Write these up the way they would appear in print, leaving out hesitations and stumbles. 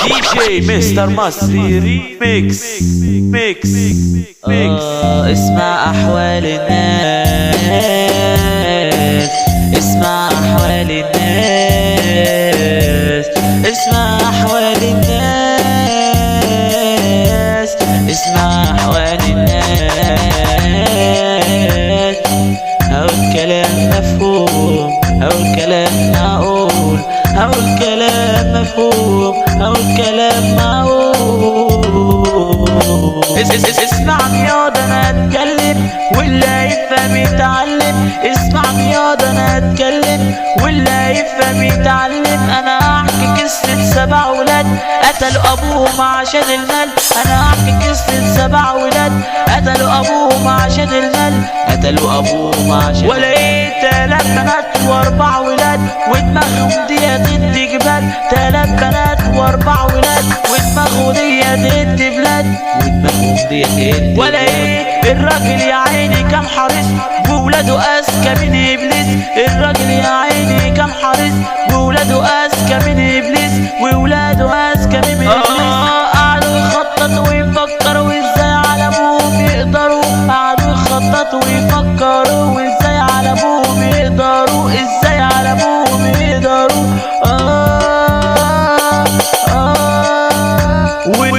دي جي مستر مصري ريميكس ميكس ميكس. اسمع احوال الناس، اسمع احوال الناس، اسمع احوال الناس، اسمع احوال الناس. هقول كلام مفهوم، هقول كلام معقول، هقول كلام مفهوم، هقول كلام معقول. اسمعني ياض انا اتكلم واللي يفهم يتعلم. اسمعني ياض انا اتكلم واللي يفهم يتعلم. انا احكي قصة 7 ولاد قتلوا ابوهم عشان المال. انا احكي قصة 7 ولاد قتلوا ابوهم عشان المال، قتلوا ابوهم عشان. ولقيت 3 بنات و4 ولاد ودماغهم دي ضد جبال. 3 بنات و4 ولاد ودماغهم دي ضد بلاد، ودماغهم دي ضد. ولقيت الراجل يا عيني كان حريص وولاده اذكى من ابليس. الراجل يا عيني كان حريص وولاده اذكى من ابليس، وولاده اذكى من ابليس. قعدوا يخططوا ويفكروا ازاي على ابوهم يقدروا. قعدوا يخططوا ويفكروا ازاي على ابوهم يقدروا، ازاي على ابوهم يقدروا.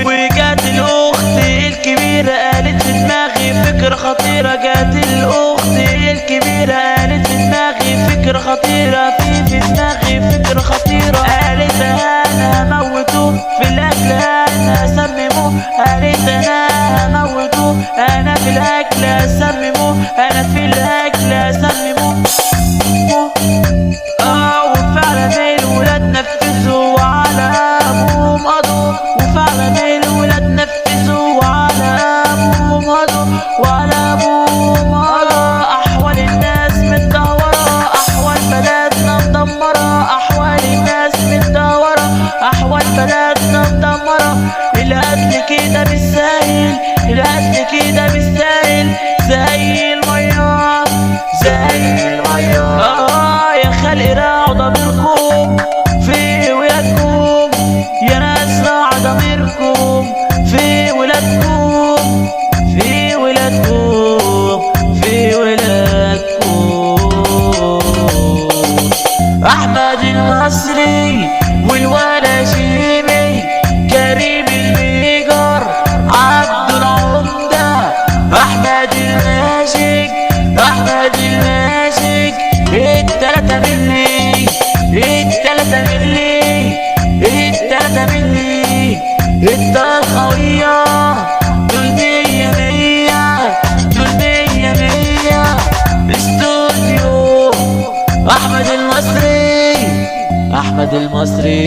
وجات الاخت الكبيرة قالت في دماغي فكرة خطيرة. جات الاخت الكبيرة قالت في دماغي فكرة خطيرة، في دماغي فكرة خطيرة. قالت انا هموته في الاكل انا اسممه. قالت انا هموته انا في الاكل اسممه، انا في الاكل اسممه. وفعلا الولاد نفذوا وعلى ابوهم قضوا. وفعلا الولاد نفذوا وعلى ابوهم قضوا، وعلى ابوهم قضوا. احوال الناس متدهورة، احوال بلدنا مدمرة، احوال الناس متدهورة، احوال بلدنا مدمرة. القتل كده بالساهل، القتل كده بالساهل، زي المية زي المية. يا خلق راعوا ضميركم في ولادكم، يا ناس راعوا ضميركم في ولادكم، في ولادكم، في ولادكم. احمد المصري والولا شيمي، كريم الميجر، عبد العمدة، احمد الماجيك، احمد الماجيك. التلاتة مني، التلاتة مني، التلاتة مني. التلاتة قوية دول 100 100، دول 100 100. استوديو احمد المصري، احمد المصري.